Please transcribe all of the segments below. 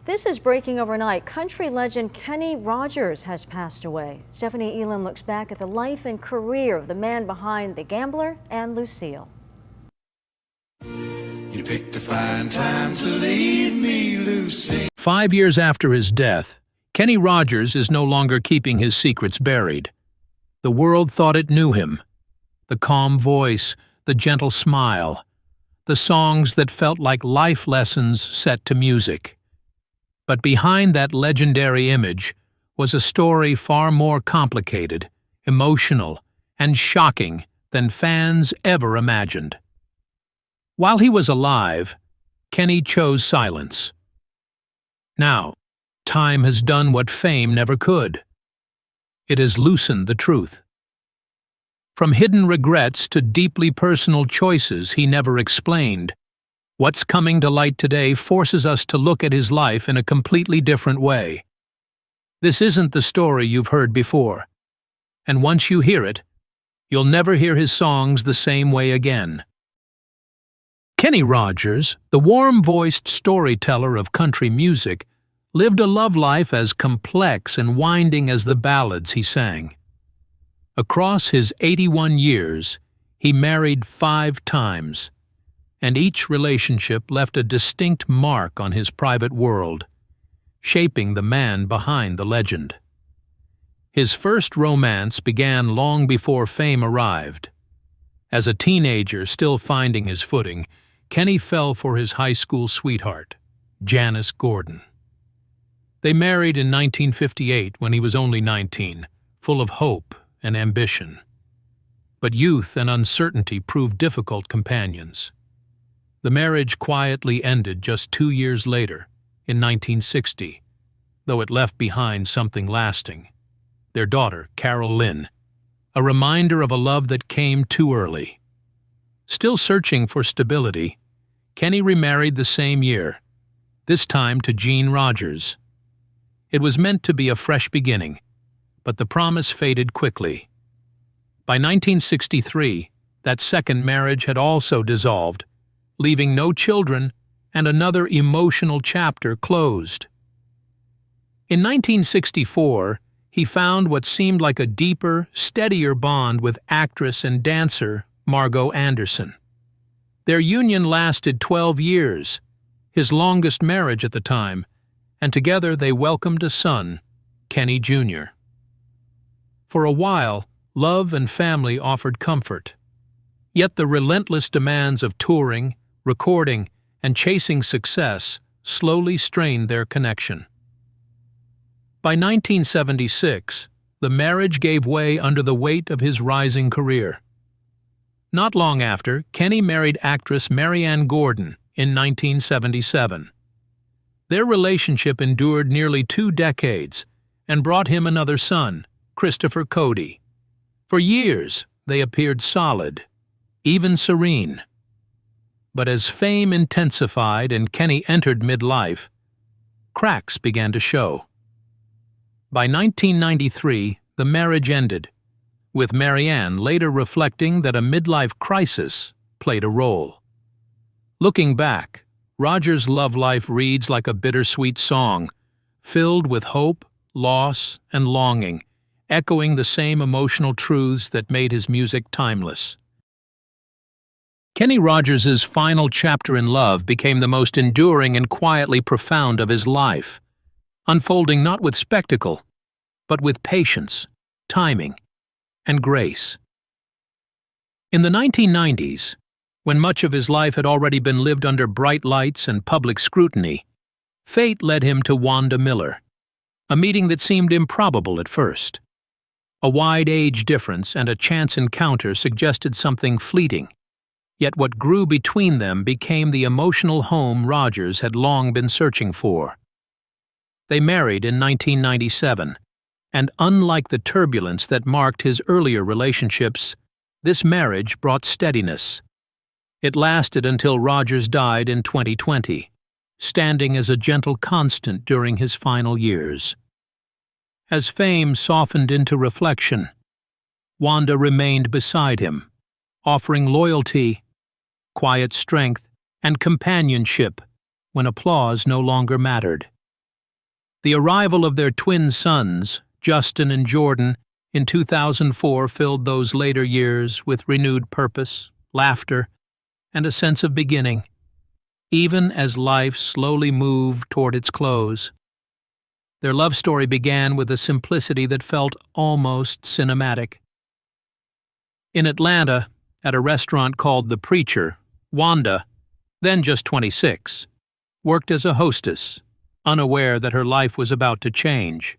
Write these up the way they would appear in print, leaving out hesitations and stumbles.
This is breaking overnight. Country legend Kenny Rogers has passed away. Stephanie Elam looks back at the life and career of the man behind The Gambler and Lucille. You picked a fine time to leave me, Lucy. 5 years after his death, Kenny Rogers is no longer keeping his secrets buried. The world thought it knew him. The calm voice, the gentle smile, the songs that felt like life lessons set to music. But behind that legendary image was a story far more complicated, emotional, and shocking than fans ever imagined. While he was alive, Kenny chose silence. Now, time has done what fame never could. It has loosened the truth. From hidden regrets to deeply personal choices he never explained, what's coming to light today forces us to look at his life in a completely different way. This isn't the story you've heard before, and once you hear it, you'll never hear his songs the same way again. Kenny Rogers, the warm-voiced storyteller of country music, lived a love life as complex and winding as the ballads he sang. Across his 81 years, he married 5 times, and each relationship left a distinct mark on his private world, shaping the man behind the legend. His first romance began long before fame arrived. As a teenager still finding his footing, Kenny fell for his high school sweetheart, Janice Gordon. They married in 1958 when he was only 19, full of hope and ambition. But youth and uncertainty proved difficult companions. The marriage quietly ended just 2 years later, in 1960, though it left behind something lasting: their daughter, Carol Lynn, a reminder of a love that came too early. Still searching for stability, Kenny remarried the same year, this time to Jean Rogers. It was meant to be a fresh beginning, but the promise faded quickly. By 1963, that second marriage had also dissolved, leaving no children and another emotional chapter closed. In 1964, he found what seemed like a deeper, steadier bond with actress and dancer Margot Anderson. Their union lasted 12 years, his longest marriage at the time, and together they welcomed a son, Kenny Jr. For a while, love and family offered comfort. Yet the relentless demands of touring, recording, and chasing success slowly strained their connection. By 1976, the marriage gave way under the weight of his rising career. Not long after, Kenny married actress Marianne Gordon in 1977. Their relationship endured nearly 2 decades and brought him another son, Christopher Cody. For years, they appeared solid, even serene. But as fame intensified and Kenny entered midlife, cracks began to show. By 1993, the marriage ended, with Marianne later reflecting that a midlife crisis played a role. Looking back, Rogers' love life reads like a bittersweet song, filled with hope, loss, and longing, echoing the same emotional truths that made his music timeless. Kenny Rogers' final chapter in love became the most enduring and quietly profound of his life, unfolding not with spectacle, but with patience, timing, and grace. In the 1990s, when much of his life had already been lived under bright lights and public scrutiny, fate led him to Wanda Miller, a meeting that seemed improbable at first. A wide age difference and a chance encounter suggested something fleeting, yet what grew between them became the emotional home Rogers had long been searching for. They married in 1997, and unlike the turbulence that marked his earlier relationships, this marriage brought steadiness. It lasted until Rogers died in 2020, standing as a gentle constant during his final years. As fame softened into reflection, Wanda remained beside him, offering loyalty, quiet strength, and companionship when applause no longer mattered. The arrival of their twin sons, Justin and Jordan, in 2004 filled those later years with renewed purpose, laughter, and a sense of beginning, even as life slowly moved toward its close. Their love story began with a simplicity that felt almost cinematic. In Atlanta, at a restaurant called The Preacher, Wanda, then just 26, worked as a hostess, unaware that her life was about to change.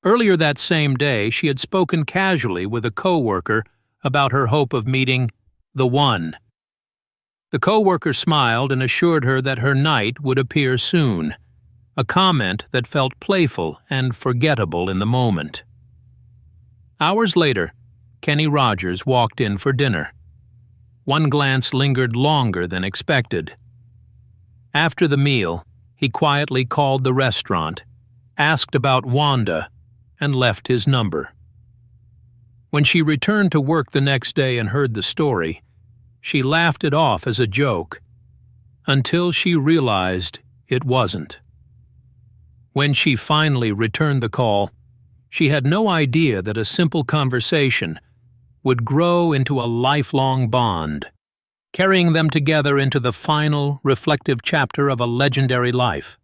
Earlier that same day, she had spoken casually with a co-worker about her hope of meeting the one. The co-worker smiled and assured her that her knight would appear soon, a comment that felt playful and forgettable in the moment. Hours later, Kenny Rogers walked in for dinner. One glance lingered longer than expected. After the meal, he quietly called the restaurant, asked about Wanda, and left his number. When she returned to work the next day and heard the story, she laughed it off as a joke, until she realized it wasn't. When she finally returned the call, she had no idea that a simple conversation would grow into a lifelong bond, carrying them together into the final, reflective chapter of a legendary life.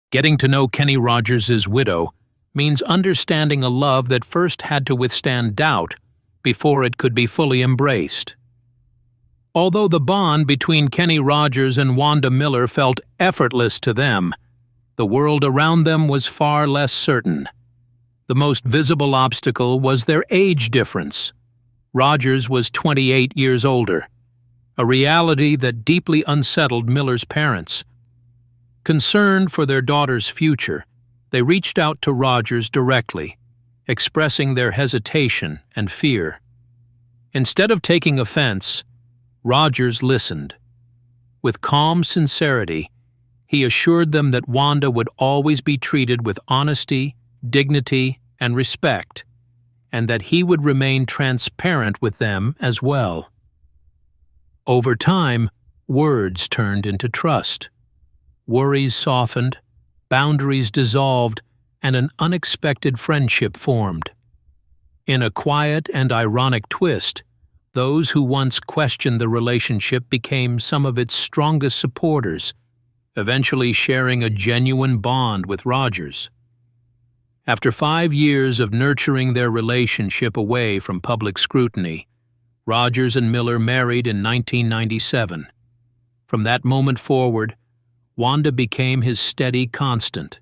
Getting to know Kenny Rogers' widow means understanding a love that first had to withstand doubt before it could be fully embraced. Although the bond between Kenny Rogers and Wanda Miller felt effortless to them, the world around them was far less certain. The most visible obstacle was their age difference. Rogers was 28 years older, a reality that deeply unsettled Miller's parents. Concerned for their daughter's future, they reached out to Rogers directly, expressing their hesitation and fear. Instead of taking offense, Rogers listened. With calm sincerity, he assured them that Wanda would always be treated with honesty, dignity, and respect, and that he would remain transparent with them as well. Over time, words turned into trust. Worries softened, boundaries dissolved, and an unexpected friendship formed. In a quiet and ironic twist, those who once questioned the relationship became some of its strongest supporters, eventually sharing a genuine bond with Rogers. After 5 years of nurturing their relationship away from public scrutiny, Rogers and Miller married in 1997. From that moment forward, Wanda became his steady constant,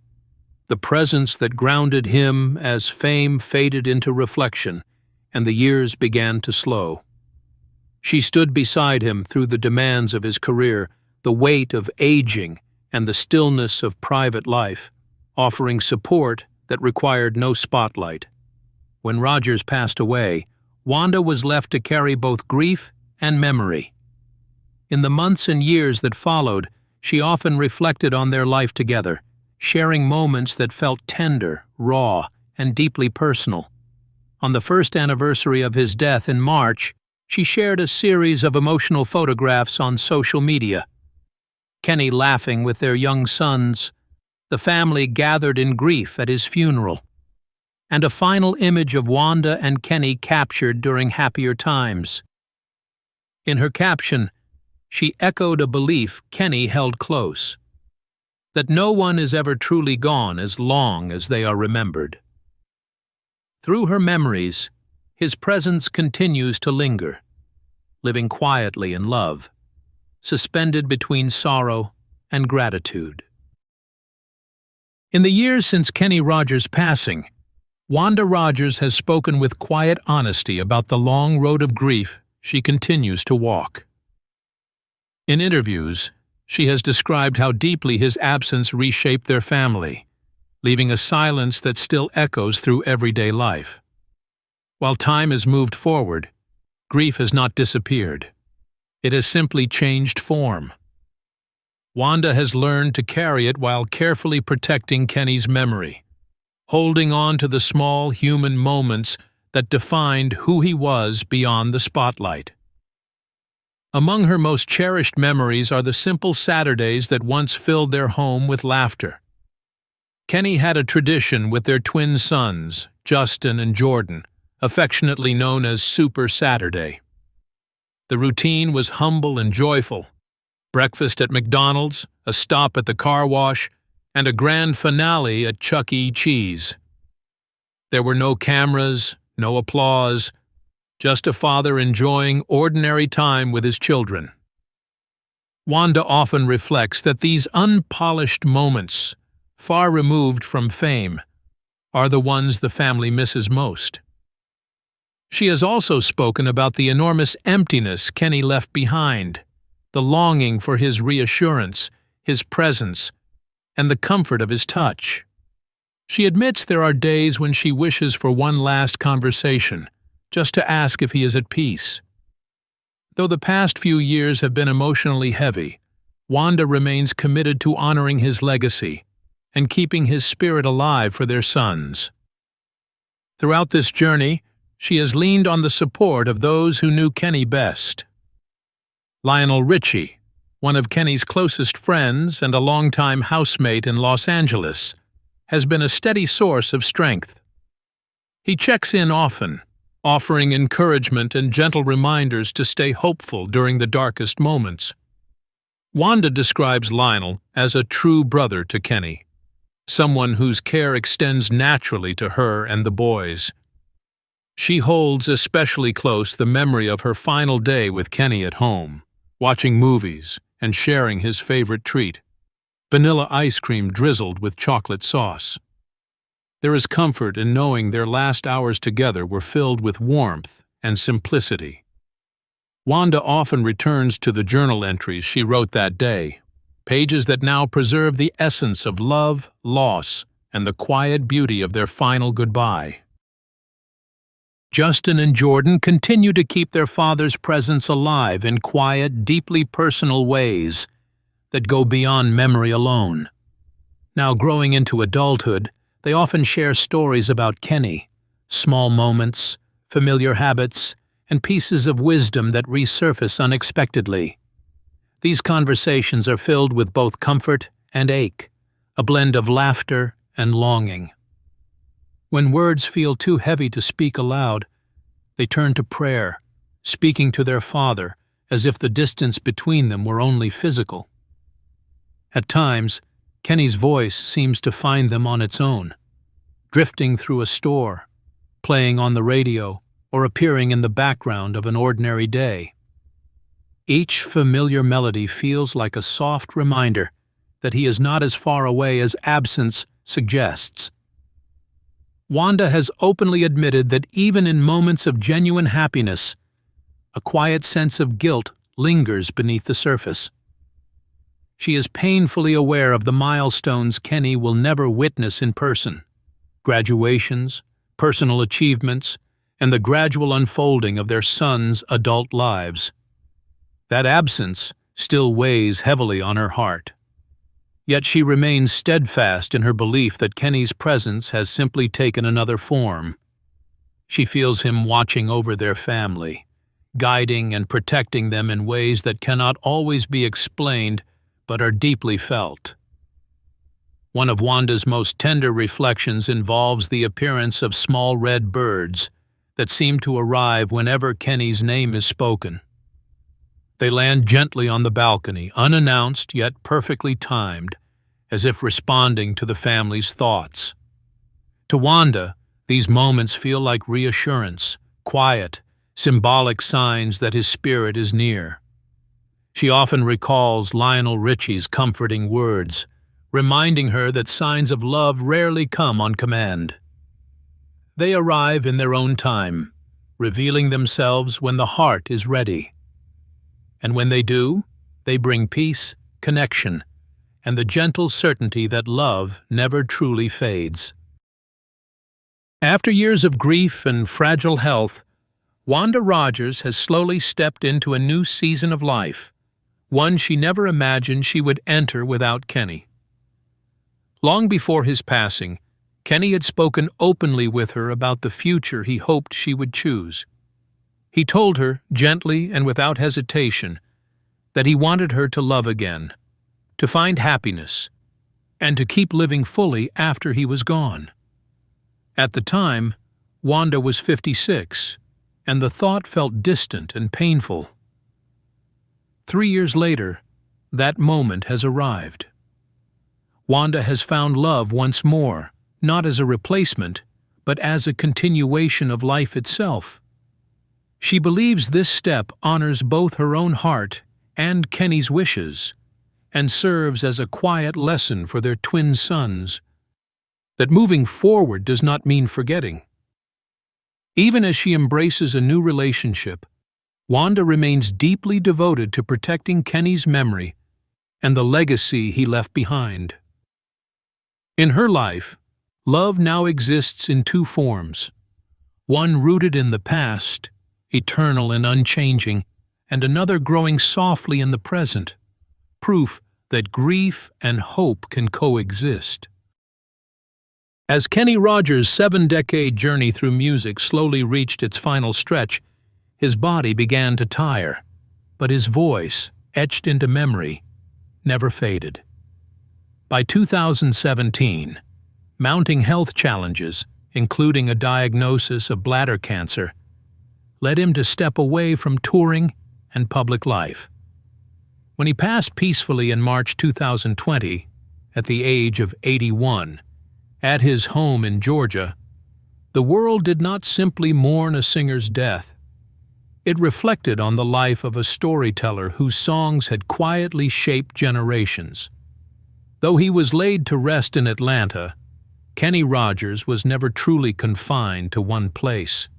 the presence that grounded him as fame faded into reflection and the years began to slow. She stood beside him through the demands of his career, the weight of aging, and the stillness of private life, offering support that required no spotlight. When Rogers passed away, Wanda was left to carry both grief and memory. In the months and years that followed, she often reflected on their life together, sharing moments that felt tender, raw, and deeply personal. On the first anniversary of his death in March, she shared a series of emotional photographs on social media. Kenny laughing with their young sons, the family gathered in grief at his funeral, and a final image of Wanda and Kenny captured during happier times. In her caption, she echoed a belief Kenny held close, that no one is ever truly gone as long as they are remembered. Through her memories, his presence continues to linger, living quietly in love, suspended between sorrow and gratitude. In the years since Kenny Rogers' passing, Wanda Rogers has spoken with quiet honesty about the long road of grief she continues to walk. In interviews, she has described how deeply his absence reshaped their family, leaving a silence that still echoes through everyday life. While time has moved forward, grief has not disappeared. It has simply changed form. Wanda has learned to carry it while carefully protecting Kenny's memory, holding on to the small human moments that defined who he was beyond the spotlight. Among her most cherished memories are the simple Saturdays that once filled their home with laughter. Kenny had a tradition with their twin sons, Justin and Jordan, affectionately known as Super Saturday. The routine was humble and joyful. Breakfast at McDonald's, a stop at the car wash, and a grand finale at Chuck E. Cheese. There were no cameras, no applause, just a father enjoying ordinary time with his children. Wanda often reflects that these unpolished moments, far removed from fame, are the ones the family misses most. She has also spoken about the enormous emptiness Kenny left behind, the longing for his reassurance, his presence, and the comfort of his touch. She admits there are days when she wishes for one last conversation, just to ask if he is at peace. Though the past few years have been emotionally heavy, Wanda remains committed to honoring his legacy and keeping his spirit alive for their sons. Throughout this journey, she has leaned on the support of those who knew Kenny best. Lionel Richie, one of Kenny's closest friends and a longtime housemate in Los Angeles, has been a steady source of strength. He checks in often, offering encouragement and gentle reminders to stay hopeful during the darkest moments. Wanda describes Lionel as a true brother to Kenny, someone whose care extends naturally to her and the boys. She holds especially close the memory of her final day with Kenny at home, watching movies and sharing his favorite treat, vanilla ice cream drizzled with chocolate sauce. There is comfort in knowing their last hours together were filled with warmth and simplicity. Wanda often returns to the journal entries she wrote that day, pages that now preserve the essence of love, loss, and the quiet beauty of their final goodbye. Justin and Jordan continue to keep their father's presence alive in quiet, deeply personal ways that go beyond memory alone. Now growing into adulthood, they often share stories about Kenny, small moments, familiar habits, and pieces of wisdom that resurface unexpectedly. These conversations are filled with both comfort and ache, a blend of laughter and longing. When words feel too heavy to speak aloud, they turn to prayer, speaking to their father as if the distance between them were only physical. At times, Kenny's voice seems to find them on its own, drifting through a store, playing on the radio, or appearing in the background of an ordinary day. Each familiar melody feels like a soft reminder that he is not as far away as absence suggests. Wanda has openly admitted that even in moments of genuine happiness, a quiet sense of guilt lingers beneath the surface. She is painfully aware of the milestones Kenny will never witness in person: graduations, personal achievements, and the gradual unfolding of their sons' adult lives. That absence still weighs heavily on her heart. Yet she remains steadfast in her belief that Kenny's presence has simply taken another form. She feels him watching over their family, guiding and protecting them in ways that cannot always be explained but are deeply felt. One of Wanda's most tender reflections involves the appearance of small red birds that seem to arrive whenever Kenny's name is spoken. They land gently on the balcony, unannounced yet perfectly timed, as if responding to the family's thoughts. To Wanda, these moments feel like reassurance, quiet, symbolic signs that his spirit is near. She often recalls Lionel Richie's comforting words, reminding her that signs of love rarely come on command. They arrive in their own time, revealing themselves when the heart is ready. And when they do, they bring peace, connection, and the gentle certainty that love never truly fades. After years of grief and fragile health, Wanda Rogers has slowly stepped into a new season of life, one she never imagined she would enter without Kenny. Long before his passing, Kenny had spoken openly with her about the future he hoped she would choose. He told her, gently and without hesitation, that he wanted her to love again, to find happiness, and to keep living fully after he was gone. At the time, Wanda was 56, and the thought felt distant and painful. 3 years later, that moment has arrived. Wanda has found love once more, not as a replacement, but as a continuation of life itself. She believes this step honors both her own heart and Kenny's wishes, and serves as a quiet lesson for their twin sons, that moving forward does not mean forgetting. Even as she embraces a new relationship, Wanda remains deeply devoted to protecting Kenny's memory and the legacy he left behind. In her life, love now exists in two forms, one rooted in the past, eternal and unchanging, and another growing softly in the present, proof that grief and hope can coexist. As Kenny Rogers' 7-decade journey through music slowly reached its final stretch, his body began to tire, but his voice, etched into memory, never faded. By 2017, mounting health challenges, including a diagnosis of bladder cancer, led him to step away from touring and public life. When he passed peacefully in March 2020, at the age of 81, at his home in Georgia, the world did not simply mourn a singer's death. It reflected on the life of a storyteller whose songs had quietly shaped generations. Though he was laid to rest in Atlanta, Kenny Rogers was never truly confined to one place.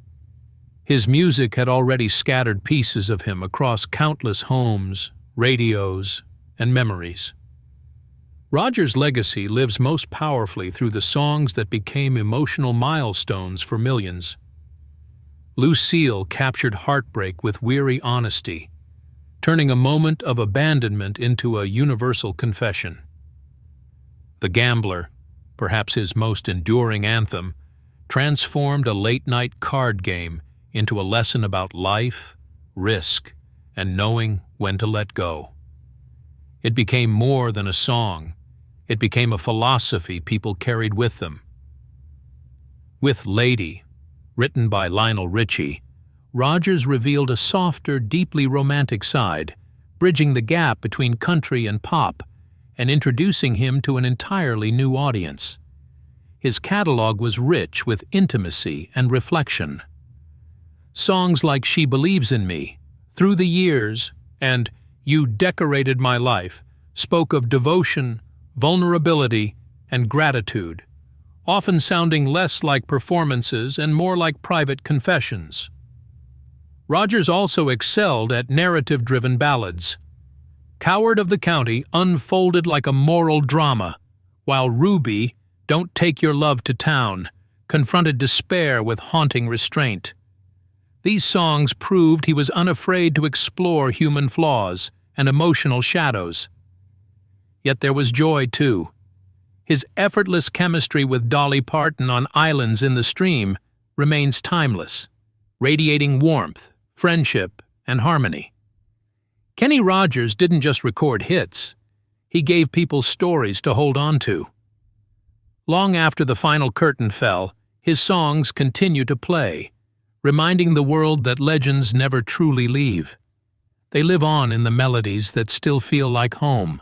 His music had already scattered pieces of him across countless homes, radios, and memories. Rogers' legacy lives most powerfully through the songs that became emotional milestones for millions. Lucille captured heartbreak with weary honesty, turning a moment of abandonment into a universal confession. The Gambler, perhaps his most enduring anthem, transformed a late-night card game into a lesson about life, risk, and knowing when to let go. It became more than a song. It became a philosophy people carried with them. With Lady, written by Lionel Richie, Rogers revealed a softer, deeply romantic side, bridging the gap between country and pop, and introducing him to an entirely new audience. His catalog was rich with intimacy and reflection. Songs like She Believes in Me, Through the Years, and You Decorated My Life spoke of devotion, vulnerability, and gratitude, often sounding less like performances and more like private confessions. Rogers also excelled at narrative-driven ballads. Coward of the County unfolded like a moral drama, while Ruby, Don't Take Your Love to Town, confronted despair with haunting restraint. These songs proved he was unafraid to explore human flaws and emotional shadows. Yet there was joy, too. His effortless chemistry with Dolly Parton on Islands in the Stream remains timeless, radiating warmth, friendship, and harmony. Kenny Rogers didn't just record hits. He gave people stories to hold on to. Long after the final curtain fell, his songs continue to play, reminding the world that legends never truly leave. They live on in the melodies that still feel like home.